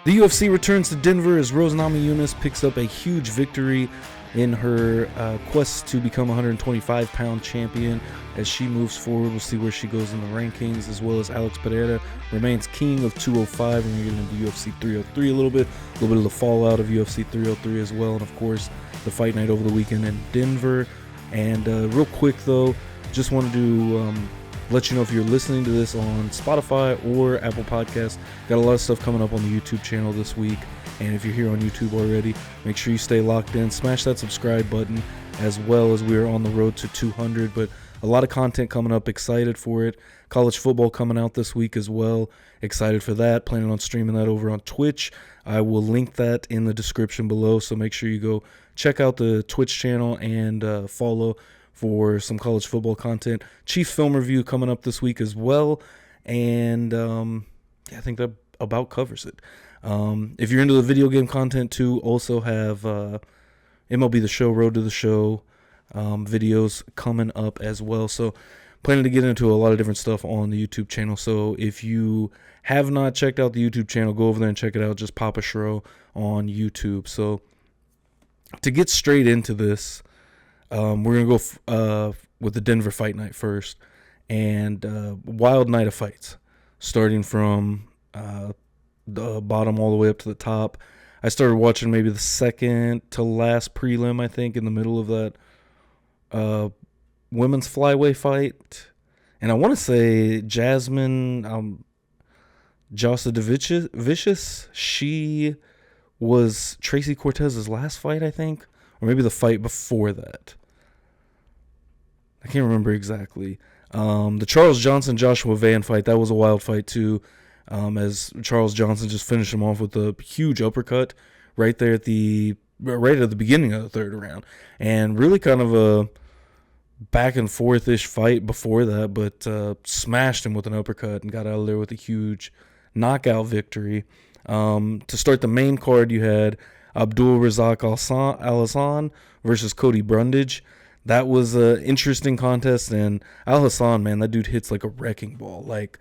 The UFC returns to Denver as Rose Namajunas picks up a huge victory in her quest to become 125-pound champion. As she moves forward, we'll see where she goes in the rankings, as well as Alex Pereira remains king of 205, and we're getting into UFC 303 a little bit of the fallout of UFC 303 as well, and of course the fight night over the weekend in Denver. And real quick though, just wanted to let you know if you're listening to this on Spotify or Apple Podcasts, got a lot of stuff coming up on the YouTube channel this week. And if you're here on YouTube already, make sure you stay locked in. Smash that subscribe button, as well as we are on the road to 200. But a lot of content coming up. Excited for it. College football coming out this week as well. Excited for that. Planning on streaming that over on Twitch. I will link that in the description below. So make sure you go check out the Twitch channel and follow for some college football content. Chiefs film review coming up this week as well. And I think that about covers it. If you're into the video game content too, also have MLB The Show, Road to the Show videos coming up as well. So planning to get into a lot of different stuff on the YouTube channel. So if you have not checked out the YouTube channel, go over there and check it out. Just Papa Schro on YouTube. So to get straight into this, we're going to go with the Denver fight night first. And wild night of fights, starting from the bottom all the way up to the top. I started watching maybe the second to last prelim, I think, in the middle of that women's flyweight fight. And I want to say Jasmine Jasudavicius, she was Tracy Cortez's last fight, I think. Or maybe the fight before that. I can't remember exactly. The Charles Johnson-Joshua Van fight, that was a wild fight too. As Charles Johnson just finished him off with a huge uppercut right at the beginning of the third round. And really kind of a back and forth-ish fight before that, but smashed him with an uppercut and got out of there with a huge knockout victory. To start the main card, you had Abdul Razak Al-Hassan versus Cody Brundage. That was an interesting contest, and Al-Hassan, man, that dude hits like a wrecking ball. Like,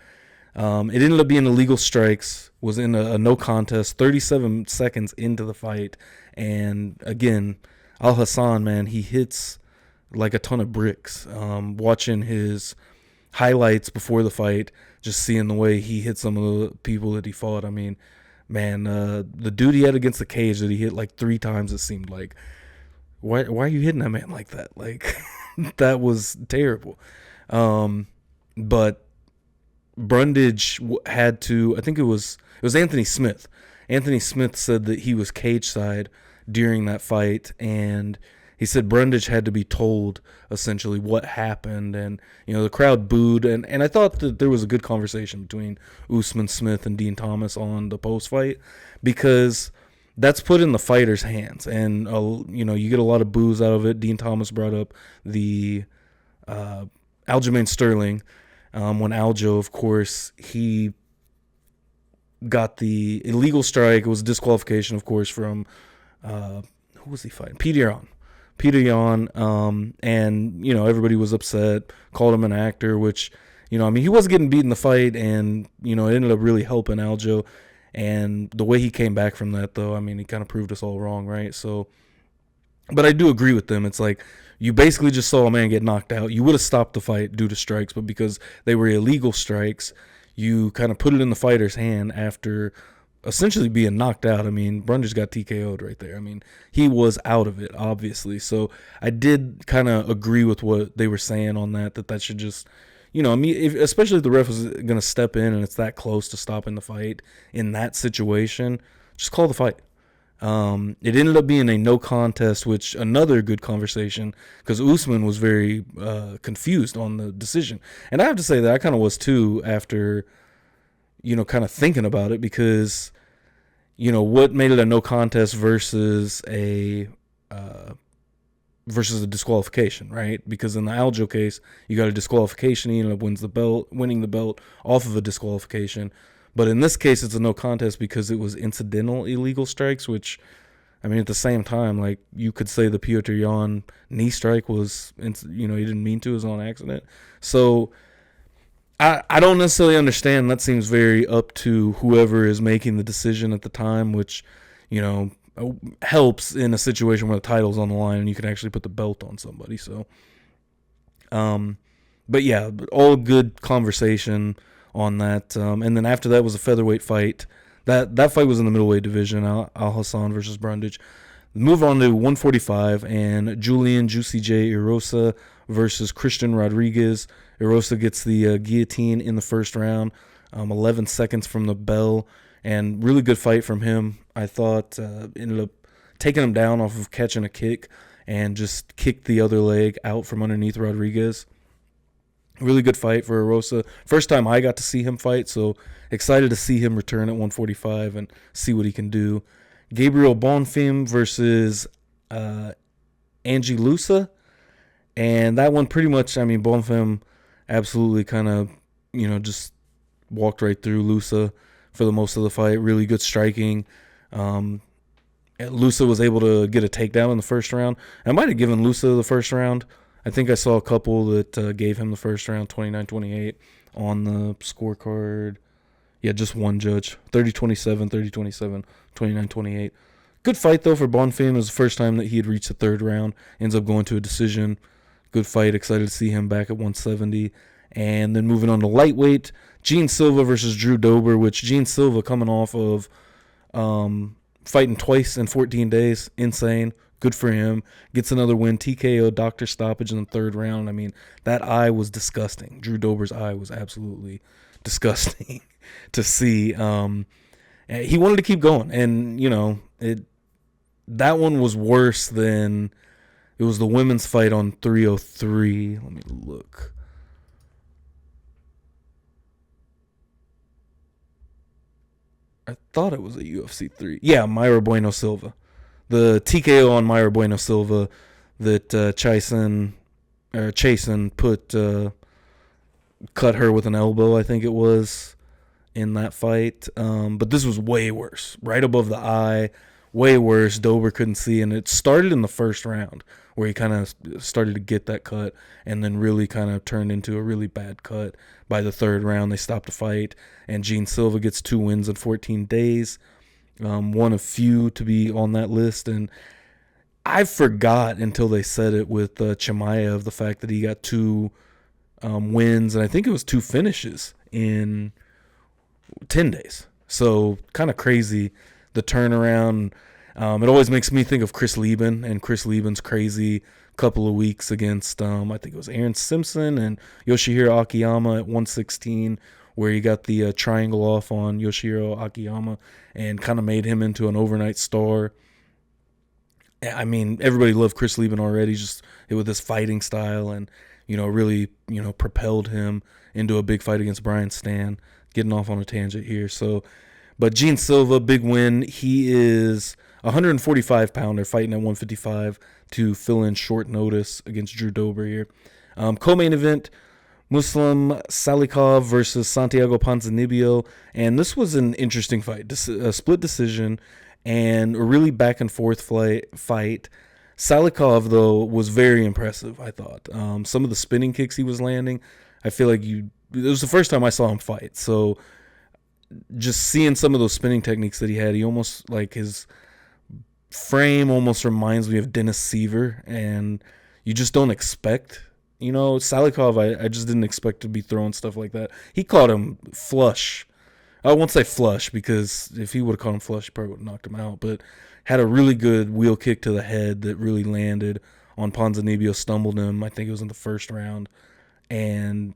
it ended up being illegal strikes, was in a no contest, 37 seconds into the fight, and again, Al-Hassan, man, he hits like a ton of bricks. Watching his highlights before the fight, just seeing the way he hit some of the people that he fought, I mean, man, the dude he had against the cage that he hit like 3 times, it seemed like. Why are you hitting that man like that? Like, that was terrible. But Brundage had to, I think it was Anthony Smith. Anthony Smith said that he was cage side during that fight, and he said Brundage had to be told essentially what happened, and the crowd booed, and I thought that there was a good conversation between Usman Smith and Dean Thomas on the post fight, because that's put in the fighter's hands, and you get a lot of boos out of it. Dean Thomas brought up the Aljamain Sterling when Aljo, of course, he got the illegal strike. It was disqualification, of course, from who was he fighting? Peter Yan, and everybody was upset, called him an actor, which he was getting beat in the fight, and it ended up really helping Aljo. And the way he came back from that, though, he kind of proved us all wrong, right? So, but I do agree with them. It's like, you basically just saw a man get knocked out. You would have stopped the fight due to strikes, but because they were illegal strikes, you kind of put it in the fighter's hand after essentially being knocked out. Brundage got TKO'd right there. He was out of it, obviously. So I did kind of agree with what they were saying on that should just, especially if the ref was going to step in and it's that close to stopping the fight in that situation, just call the fight. It ended up being a no contest, which another good conversation, because Usman was very confused on the decision. And I have to say that I kind of was too after, kind of thinking about it, because, what made it a no contest versus a disqualification, right? Because in the Aljo case, you got a disqualification. He ended up winning the belt off of a disqualification. But in this case, it's a no contest because it was incidental illegal strikes, which, at the same time, like, you could say the Piotr Yan knee strike was, he didn't mean to, it was on accident. So I don't necessarily understand. That seems very up to whoever is making the decision at the time, which, you know, helps in a situation where the title's on the line and you can actually put the belt on somebody. So, um, but yeah, all good conversation on that. And then after that was a featherweight fight. That fight was in the middleweight division. Al Hassan versus Brundage. Move on to 145 and Julian Juicy J Erosa versus Christian Rodriguez. Erosa gets the guillotine in the first round, 11 seconds from the bell, and really good fight from him. I thought ended up taking him down off of catching a kick and just kicked the other leg out from underneath Rodriguez. Really good fight for Erosa. First time I got to see him fight, so excited to see him return at 145 and see what he can do. Gabriel Bonfim versus Angie Lusa. And that one pretty much, I mean, Bonfim absolutely kind of, just walked right through Lusa for the most of the fight. Really good striking. Lusa was able to get a takedown in the first round. I might have given Lusa the first round. I think I saw a couple that gave him the first round, 29-28 on the scorecard. Yeah, just one judge. 30-27, 30-27, 29-28. Good fight, though, for Bonfim. It was the first time that he had reached the third round. Ends up going to a decision. Good fight. Excited to see him back at 170. And then moving on to lightweight, Gene Silva versus Drew Dober, which Gene Silva coming off of fighting twice in 14 days. Insane. Good for him. Gets another win. TKO, doctor stoppage in the third round. I mean, that eye was disgusting. Drew Dober's eye was absolutely disgusting to see. He wanted to keep going, and that one was worse than it was the women's fight on 303. Let me look. I thought it was a UFC 3. Yeah, Mayra Bueno Silva. The TKO on Mayra Bueno Silva that Chasen cut her with an elbow, I think it was, in that fight. But this was way worse. Right above the eye. Way worse. Dober couldn't see. And it started in the first round where he kind of started to get that cut and then really kind of turned into a really bad cut. By the third round, they stopped the fight. And Gene Silva gets 2 wins in 14 days. One of few to be on that list. And I forgot until they said it with Chimaev, the fact that he got 2 wins. And I think it was 2 finishes in 10 days. So kind of crazy, the turnaround. It always makes me think of Chris Lieben and Chris Lieben's crazy couple of weeks against, I think it was Aaron Simpson and Yoshihiro Akiyama at 116, where he got the triangle off on Yoshihiro Akiyama and kind of made him into an overnight star. I mean, everybody loved Chris Lieben already, just with his fighting style and, really, propelled him into a big fight against Brian Stan. Getting off on a tangent here. So, but Gene Silva, big win. He is a 145-pounder fighting at 155 to fill in short notice against Drew Dober here. Co-main event, Muslim Salikov versus Santiago Ponzinibbio. And this was an interesting fight. A split decision and a really back-and-forth fight. Salikov, though, was very impressive, I thought. Some of the spinning kicks he was landing, I feel like it was the first time I saw him fight. So just seeing some of those spinning techniques that he had, he almost, like, his frame almost reminds me of Dennis Seaver. And you just don't expect, Salikov, I just didn't expect to be throwing stuff like that. He caught him flush. I won't say flush because if he would have caught him flush, he probably would have knocked him out. But had a really good wheel kick to the head that really landed on Ponzinibbio, stumbled him. I think it was in the first round. And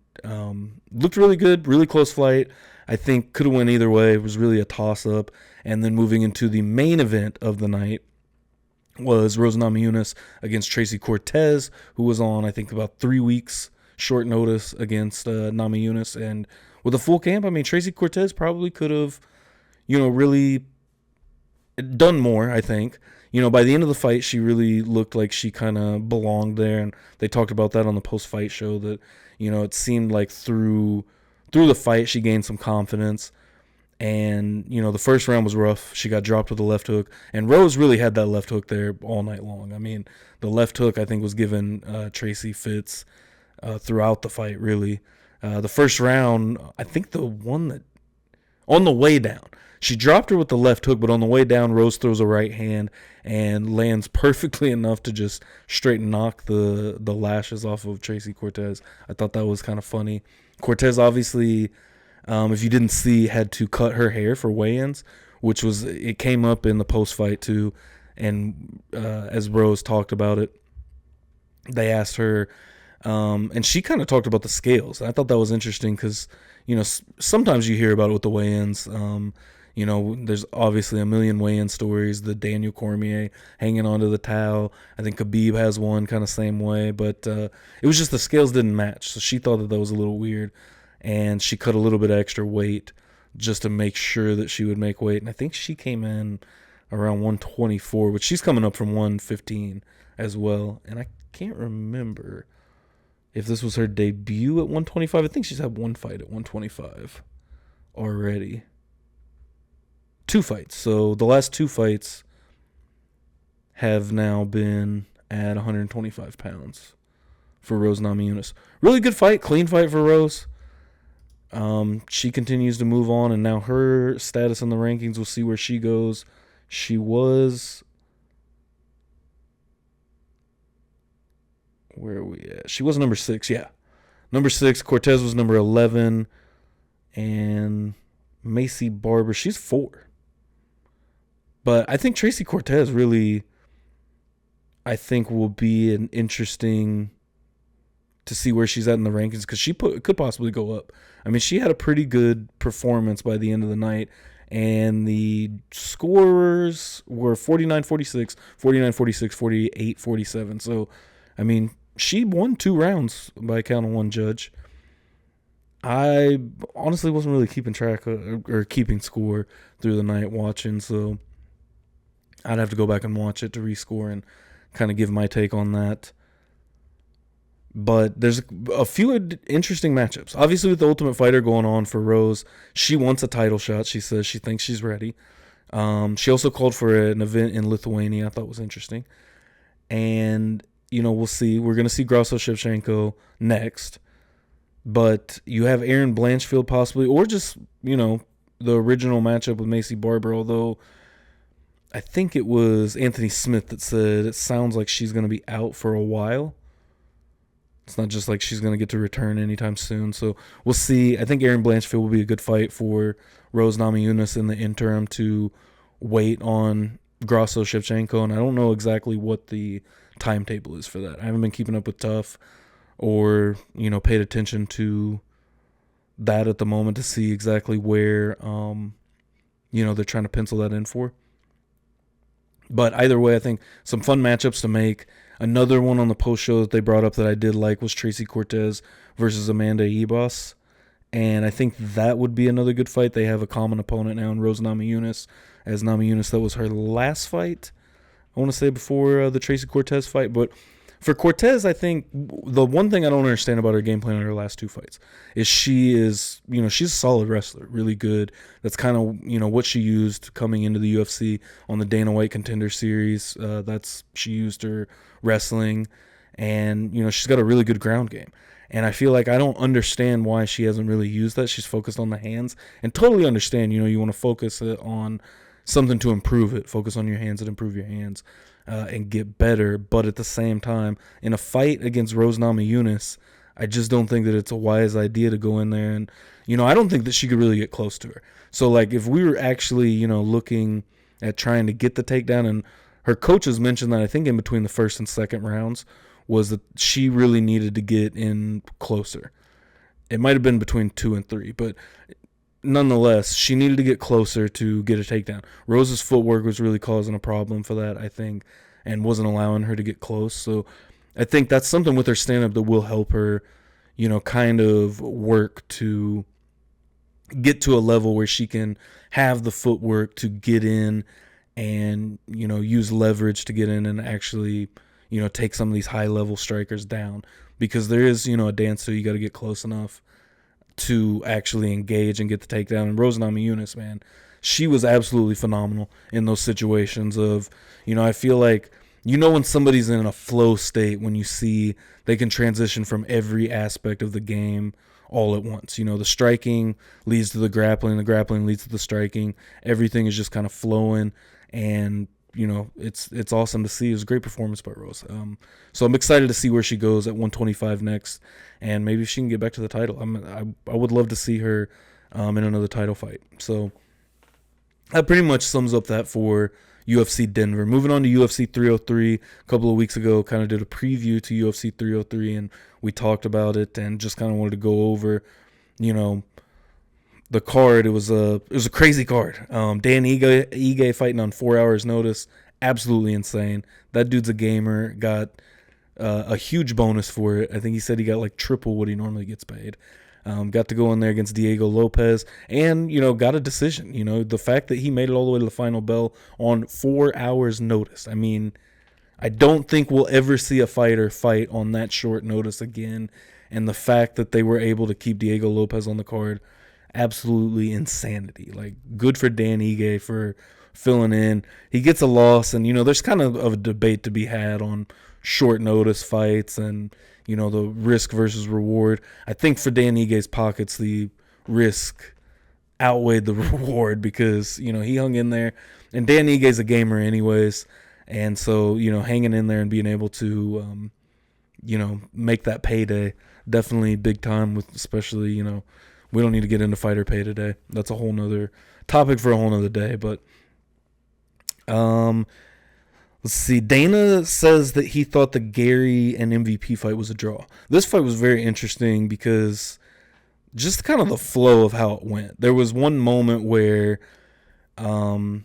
looked really good, really close fight. I think could have went either way. It was really a toss-up. And then moving into the main event of the night was Rose Namajunas against Tracy Cortez, who was on, I think, about 3 weeks short notice against Namajunas. And with a full camp, I mean, Tracy Cortez probably could have, really done more, I think. By the end of the fight, she really looked like she kind of belonged there. And they talked about that on the post-fight show that, it seemed like through the fight, she gained some confidence. And, the first round was rough. She got dropped with a left hook. And Rose really had that left hook there all night long. I mean, the left hook, I think, was giving Tracy fits throughout the fight, really. The first round, I think the one that on the way down, she dropped her with the left hook, but on the way down, Rose throws a right hand and lands perfectly enough to just straight knock the lashes off of Tracy Cortez. I thought that was kind of funny. Cortez obviously, if you didn't see, had to cut her hair for weigh-ins, which was, it came up in the post-fight too. And as Rose talked about it, they asked her, and she kind of talked about the scales. I thought that was interesting because, sometimes you hear about it with the weigh-ins. There's obviously a million weigh-in stories. The Daniel Cormier hanging onto the towel. I think Khabib has one kind of same way. But it was just the scales didn't match. So she thought that was a little weird. And she cut a little bit of extra weight just to make sure that she would make weight. And I think she came in around 124, but she's coming up from 115 as well. And I can't remember if this was her debut at 125. I think she's had one fight at 125 already. 2 fights. So the last 2 fights have now been at 125 pounds for Rose Namajunas. Really good fight, clean fight for Rose. She continues to move on, and now her status in the rankings, we'll see where she goes. She was... Where are we at? She was number 6, yeah. Number 6, Cortez was number 11, and Macy Barber, she's 4. But I think Tracy Cortez really, will be an interesting to see where she's at in the rankings, because she could possibly go up. I mean, she had a pretty good performance by the end of the night, and the scorers were 49-46, 49-46, 48-47. So, I mean, she won 2 rounds by count of one judge. I honestly wasn't really keeping track or keeping score through the night watching, so I'd have to go back and watch it to rescore and kind of give my take on that. But there's a few interesting matchups. Obviously, with the Ultimate Fighter going on for Rose, she wants a title shot. She says she thinks she's ready. She also called for an event in Lithuania. I thought was interesting. And, we'll see. We're going to see Grasso Shevchenko next. But you have Erin Blanchfield possibly, or just, the original matchup with Macy Barber, although I think it was Anthony Smith that said it sounds like she's going to be out for a while. It's not just like she's going to get to return anytime soon. So we'll see. I think Erin Blanchfield will be a good fight for Rose Namajunas in the interim to wait on Grasso Shevchenko. And I don't know exactly what the timetable is for that. I haven't been keeping up with Tough or, paid attention to that at the moment to see exactly where, they're trying to pencil that in for. But either way, I think some fun matchups to make. Another one on the post show that they brought up that I did like was Tracy Cortez versus Amanda Ibas. And I think that would be another good fight. They have a common opponent now in Rose Namajunas. As Namajunas, that was her last fight, I want to say, before the Tracy Cortez fight. But for Cortez, I think the one thing I don't understand about her game plan in her last 2 fights is she's a solid wrestler, really good. That's kind of, what she used coming into the UFC on the Dana White Contender Series. She used her wrestling, and, she's got a really good ground game. And I feel like I don't understand why she hasn't really used that. She's focused on the hands, and totally understand, you want to focus on something to improve it. Focus on your hands and improve your hands. And get better, but at the same time, in a fight against Rose Namajunas, I just don't think that it's a wise idea to go in there, and I don't think that she could really get close to her. So, like, if we were actually, looking at trying to get the takedown, and her coaches mentioned that I think in between the first and second rounds was that she really needed to get in closer. It might have been between 2 and 3, but nonetheless, she needed to get closer to get a takedown. Rose's footwork was really causing a problem for that, I think, and wasn't allowing her to get close. So I think that's something with her stand-up that will help her, kind of work to get to a level where she can have the footwork to get in and, use leverage to get in and actually, take some of these high-level strikers down. Because there is, a dance, so you got to get close enough to actually engage and get the takedown. And Rose Namajunas, man, she was absolutely phenomenal in those situations of, I feel like, when somebody's in a flow state, when you see they can transition from every aspect of the game all at once. The striking leads to the grappling leads to the striking. Everything is just kind of flowing, and it's awesome to see. It was a great performance by Rose. So I'm excited to see where she goes at 125 next, and maybe if she can get back to the title. I would love to see her in another title fight. So that pretty much sums up that for UFC Denver. Moving on to UFC 303, a couple of weeks ago, kind of did a preview to UFC 303, and we talked about it and just kind of wanted to go over, the card. It was a crazy card. Dan Ige fighting on 4 hours notice, absolutely insane. That dude's a gamer. Got a huge bonus for it. I think he said he got like triple what he normally gets paid. Got to go in there against Diego Lopez and, got a decision. The fact that he made it all the way to the final bell on 4 hours notice. I mean, I don't think we'll ever see a fighter fight on that short notice again. And the fact that they were able to keep Diego Lopez on the card, absolutely insanity. Like, good for Dan Ige for filling in. He gets a loss, and, there's kind of a debate to be had on short notice fights and, the risk versus reward. I think for Dan Ige's pockets, the risk outweighed the reward because, he hung in there. And Dan Ige's a gamer anyways. And so, hanging in there and being able to, make that payday, definitely big time with, especially, we don't need to get into fighter pay today. That's a whole nother topic for a whole nother day. But, let's see. Dana says that he thought the Gary and MVP fight was a draw. This fight was very interesting because just kind of the flow of how it went. There was one moment where the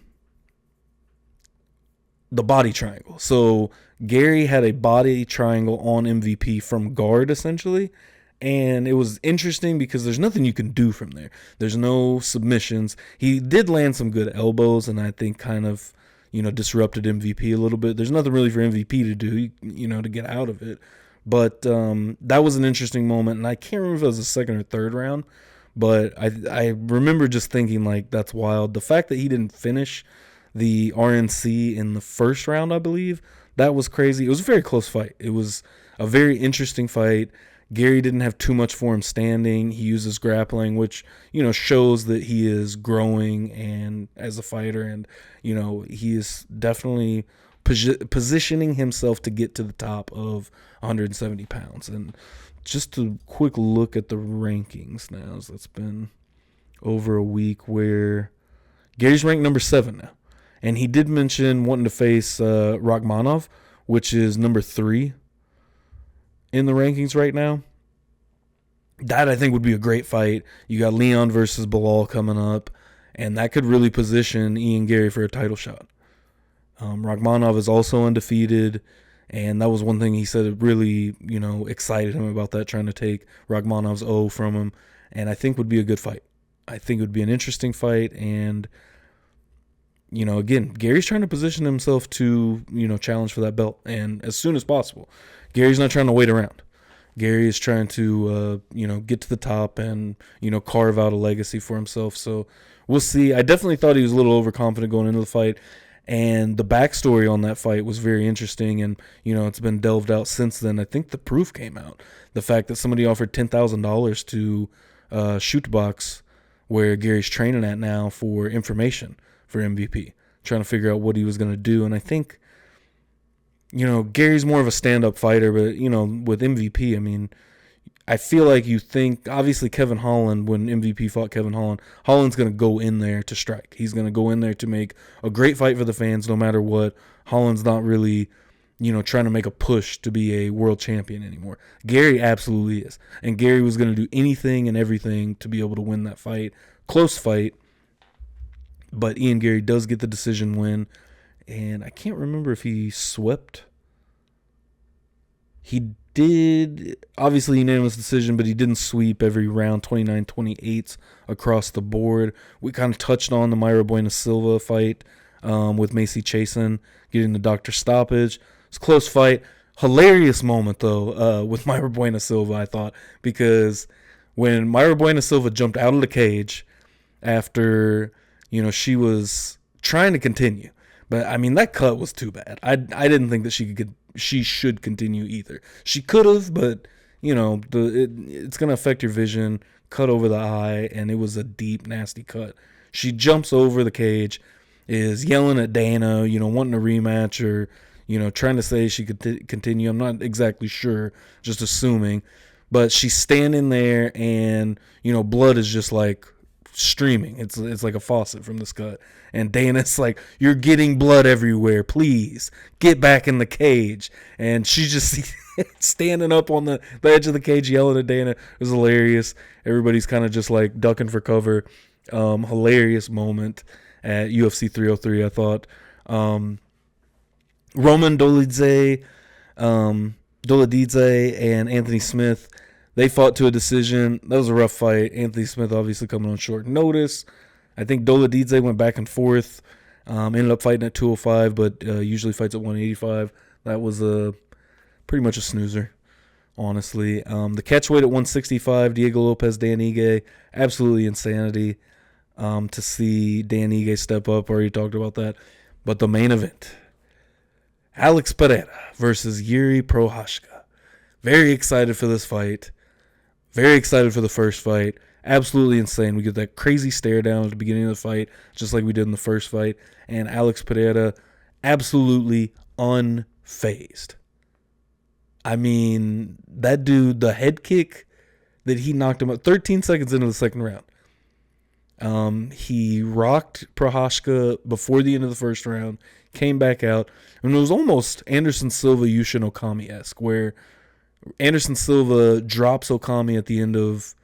body triangle. So Gary had a body triangle on MVP from guard, essentially. And it was interesting because there's nothing you can do from there. There's no submissions. He did land some good elbows, and I think kind of, disrupted MVP a little bit. There's nothing really for MVP to do, to get out of it. But that was an interesting moment, and I can't remember if it was the second or third round, but I remember just thinking, like, that's wild. The fact that he didn't finish the RNC in the first round, I believe, that was crazy. It was a very close fight. It was a very interesting fight. Gary didn't have too much for him standing. He uses grappling, which, shows that he is growing and as a fighter, and, he is definitely positioning himself to get to the top of 170 pounds. And just a quick look at the rankings now. So it's been over a week where Gary's ranked number 7 now. And he did mention wanting to face Rakhmonov, which is number 3 in the rankings right now. That, I think, would be a great fight. You got Leon versus Bilal coming up, and that could really position Ian Gary for a title shot. Rakhmonov is also undefeated, and that was one thing he said that really, excited him about that, trying to take Rakhmonov's O from him, and I think would be a good fight. I think it would be an interesting fight, and, again, Gary's trying to position himself to, challenge for that belt, and as soon as possible. Gary's not trying to wait around. Gary is trying to, get to the top and, carve out a legacy for himself. So we'll see. I definitely thought he was a little overconfident going into the fight. And the backstory on that fight was very interesting. And, it's been delved out since then. I think the proof came out. The fact that somebody offered $10,000 to Shootbox, where Gary's training at now, for information for MVP, trying to figure out what he was going to do. And I think, Gary's more of a stand-up fighter, but, with MVP, I mean, I feel like you think, obviously Kevin Holland, when MVP fought Kevin Holland, Holland's going to go in there to strike. He's going to go in there to make a great fight for the fans no matter what. Holland's not really, trying to make a push to be a world champion anymore. Gary absolutely is. And Gary was going to do anything and everything to be able to win that fight. Close fight. But Ian Gary does get the decision win. And I can't remember if he swept. He did, obviously unanimous decision, but he didn't sweep every round, 29-28 across the board. We kind of touched on the Mayra Buena Silva fight with Macy Chasen getting the doctor stoppage. It's a close fight. Hilarious moment, though, with Mayra Buena Silva, I thought, because when Mayra Buena Silva jumped out of the cage after, she was trying to continue. But, I mean, that cut was too bad. I didn't think that she should continue either. She could have, but, it's going to affect your vision, cut over the eye, and it was a deep, nasty cut. She jumps over the cage, is yelling at Dana, wanting a rematch or, trying to say she could continue. I'm not exactly sure, just assuming. But she's standing there and, blood is just like streaming. It's like a faucet from this cut. And Dana's like, you're getting blood everywhere. Please get back in the cage. And she's just standing up on the edge of the cage yelling at Dana. It was hilarious. Everybody's kind of just like ducking for cover. Hilarious moment at UFC 303, I thought. Roman Dolidze and Anthony Smith, they fought to a decision. That was a rough fight. Anthony Smith obviously coming on short notice. I think Dolidze went back and forth. Ended up fighting at 205, but usually fights at 185. That was pretty much a snoozer, honestly. The catchweight at 165, Diego Lopez, Dan Ige, absolutely insanity to see Dan Ige step up. Already talked about that. But the main event, Alex Pereira versus Yuri Prochazka. Very excited for this fight. Very excited for the first fight. Absolutely insane. We get that crazy stare down at the beginning of the fight, just like we did in the first fight. And Alex Pereira, absolutely unfazed. I mean, that dude, the head kick that he knocked him out 13 seconds into the second round. He rocked Prochazka before the end of the first round, came back out, and it was almost Anderson Silva, Yushin Okami-esque, where Anderson Silva drops Okami at the end of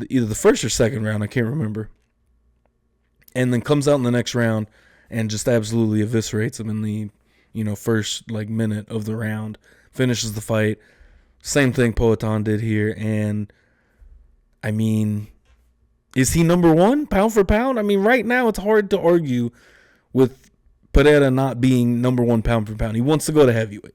either the first or second round, I can't remember, and then comes out in the next round and just absolutely eviscerates him in the first minute of the round, finishes the fight. Same thing Poatan did here, and I mean, is he number one pound for pound? I mean, right now it's hard to argue with Pereira not being number one pound for pound. He wants to go to heavyweight.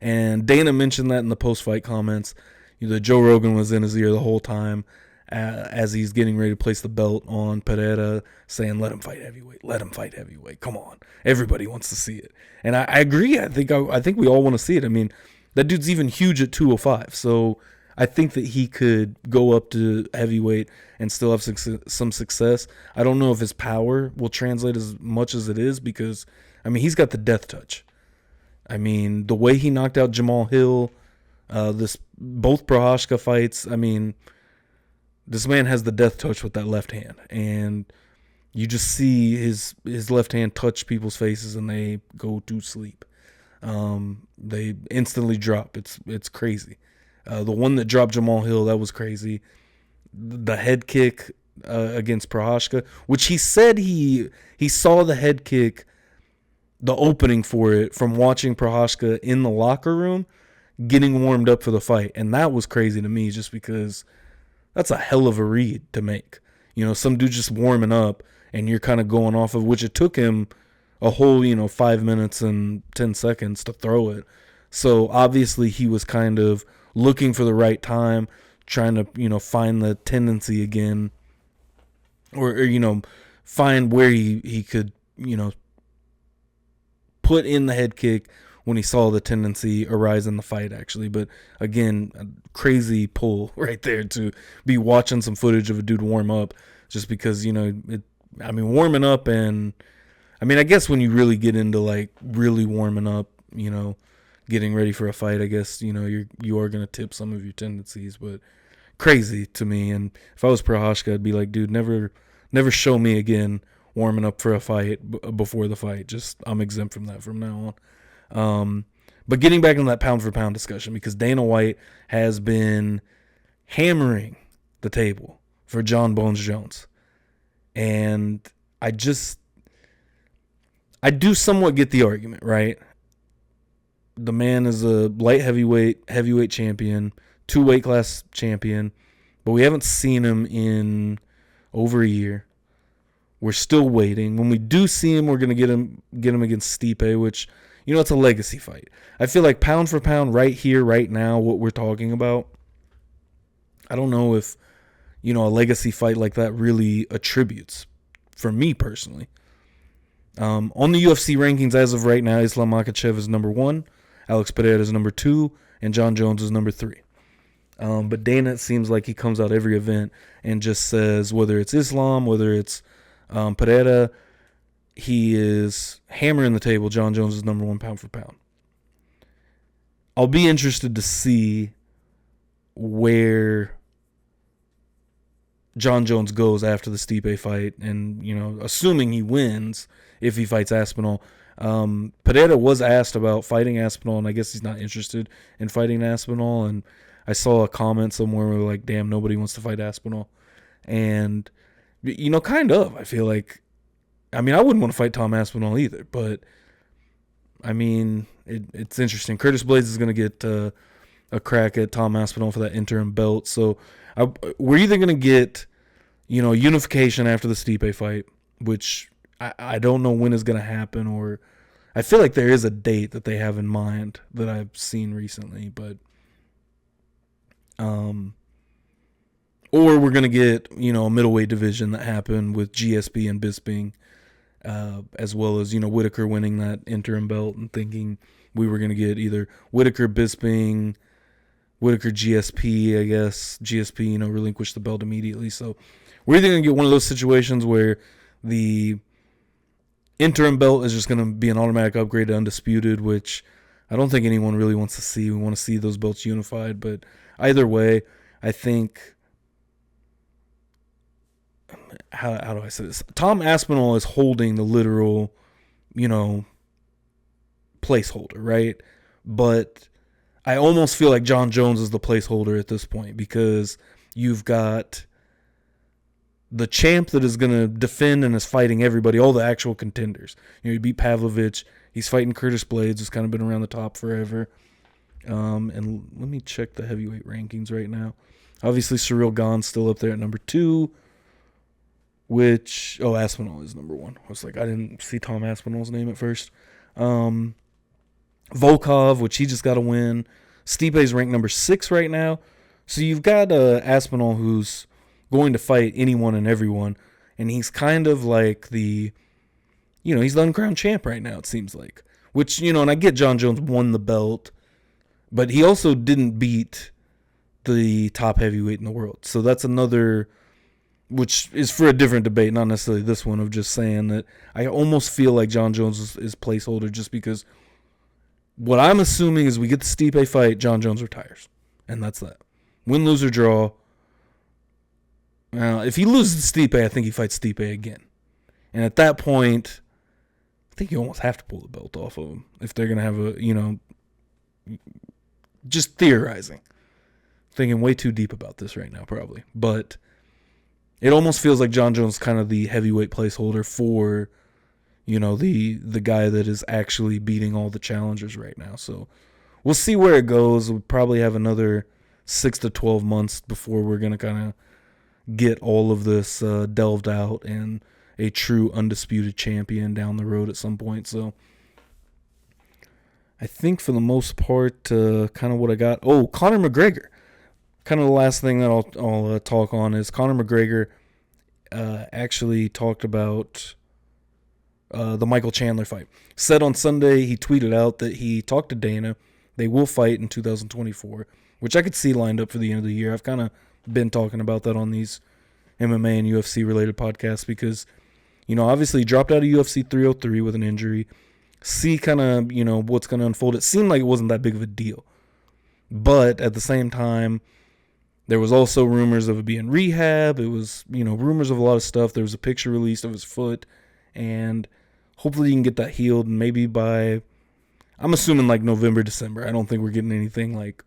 And Dana mentioned that in the post-fight comments. Joe Rogan was in his ear the whole time as he's getting ready to place the belt on Pereira, saying, let him fight heavyweight. Let him fight heavyweight. Come on. Everybody wants to see it. And I agree. I think we all want to see it. I mean, that dude's even huge at 205. So I think that he could go up to heavyweight and still have some success. I don't know if his power will translate as much as it is because, I mean, he's got the death touch. I mean, the way he knocked out Jamal Hill, both Prochazka fights, I mean, this man has the death touch with that left hand. And you just see his left hand touch people's faces and they go to sleep. They instantly drop. It's crazy. The one that dropped Jamal Hill, that was crazy. The head kick against Prochazka, which he said he saw the head kick, the opening for it, from watching Prochazka in the locker room getting warmed up for the fight. And that was crazy to me just because that's a hell of a read to make. Some dude just warming up and you're kind of going off of, which it took him a whole, 5 minutes and 10 seconds to throw it. So obviously he was kind of looking for the right time, trying to, find the tendency again or find where he could, put in the head kick when he saw the tendency arise in the fight, actually. But again, a crazy pull right there to be watching some footage of a dude warm up just because, warming up and, I guess when you really get into really warming up, getting ready for a fight, I guess, you are going to tip some of your tendencies, but crazy to me. And if I was Prochazka, I'd be like, dude, never show me again warming up for a fight before the fight. Just, I'm exempt from that from now on. But getting back into that pound for pound discussion, because Dana White has been hammering the table for John Bones Jones. And I do somewhat get the argument, right? The man is a light heavyweight champion, 2 weight class champion, but we haven't seen him in over a year. We're still waiting. When we do see him, we're going to get him against Stipe, which, it's a legacy fight. I feel like pound for pound right here, right now, what we're talking about, I don't know if, a legacy fight like that really attributes, for me personally. On the UFC rankings as of right now, Islam Makhachev is number 1, Alex Pereira is number 2, and John Jones is number 3. But Dana, it seems like he comes out every event and just says, whether it's Islam, whether it's Pereira, he is hammering the table. John Jones is number one pound for pound. I'll be interested to see where John Jones goes after the Stipe fight, and assuming he wins, if he fights Aspinall. Pereira was asked about fighting Aspinall, and I guess he's not interested in fighting Aspinall. And I saw a comment somewhere where like, "Damn, nobody wants to fight Aspinall," and kind of. I feel like, I wouldn't want to fight Tom Aspinall either, but it's interesting. Curtis Blades is going to get a crack at Tom Aspinall for that interim belt. So we're either going to get, unification after the Stipe fight, which I don't know when is going to happen, or I feel like there is a date that they have in mind that I've seen recently, but or we're going to get, a middleweight division that happened with GSP and Bisping, as well as, Whitaker winning that interim belt and thinking we were going to get either Whitaker, Bisping, Whitaker, GSP, I guess. GSP, relinquished the belt immediately. So we're either going to get one of those situations where the interim belt is just going to be an automatic upgrade to undisputed, which I don't think anyone really wants to see. We want to see those belts unified. But either way, I think, how do I say this? Tom Aspinall is holding the literal, placeholder, right? But I almost feel like John Jones is the placeholder at this point, because you've got the champ that is going to defend and is fighting everybody, all the actual contenders. He beat Pavlovich. He's fighting Curtis Blades, who's kind of been around the top forever. And let me check the heavyweight rankings right now. Obviously, Cyril Gane's still up there at number 2, which, Aspinall is number 1. I was like, I didn't see Tom Aspinall's name at first. Volkov, which he just got a win. Stipe's ranked number 6 right now. So you've got Aspinall, who's going to fight anyone and everyone, and he's kind of like the, he's the uncrowned champ right now, it seems like. Which, and I get John Jones won the belt, but he also didn't beat the top heavyweight in the world. So that's another, which is for a different debate, not necessarily this one, of just saying that I almost feel like John Jones is placeholder, just because what I'm assuming is we get the Stipe fight, John Jones retires. And that's that. Win, lose, or draw. If he loses to Stipe, I think he fights Stipe again. And at that point, I think you almost have to pull the belt off of him if they're going to have a, just theorizing. Thinking way too deep about this right now, probably. But it almost feels like John Jones is kind of the heavyweight placeholder for, the guy that is actually beating all the challengers right now. So we'll see where it goes. We'll probably have another 6 to 12 months before we're going to kind of get all of this delved out and a true undisputed champion down the road at some point. So I think for the most part, kind of what I got. Oh, Conor McGregor. Kind of the last thing that I'll talk on is Conor McGregor actually talked about the Michael Chandler fight. Said on Sunday, he tweeted out that he talked to Dana. They will fight in 2024, which I could see lined up for the end of the year. I've kind of been talking about that on these MMA and UFC related podcasts because, obviously he dropped out of UFC 303 with an injury. See kind of, what's going to unfold. It seemed like it wasn't that big of a deal. But at the same time, there was also rumors of it being rehab. It was, rumors of a lot of stuff. There was a picture released of his foot. And hopefully you can get that healed. And maybe by, I'm assuming like November, December. I don't think we're getting anything like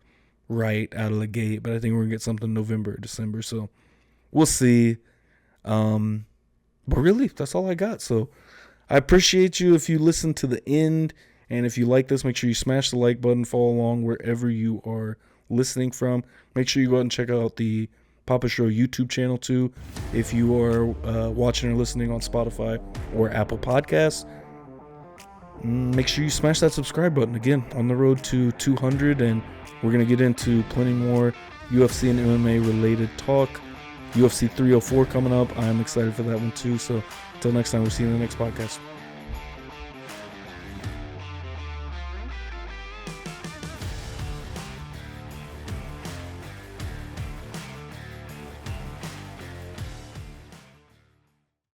right out of the gate. But I think we're going to get something November or December. So we'll see. But really, that's all I got. So I appreciate you if you listen to the end. And if you like this, make sure you smash the like button. Follow along wherever you are listening from. Make sure you go out and check out the Papa Schro YouTube channel too. If you are watching or listening on Spotify or Apple Podcasts, make sure you smash that subscribe button. Again, on the road to 200, and we're going to get into plenty more UFC and MMA related talk. UFC 304 coming up. I'm excited for that one too. So until next time, we'll see you in the next podcast.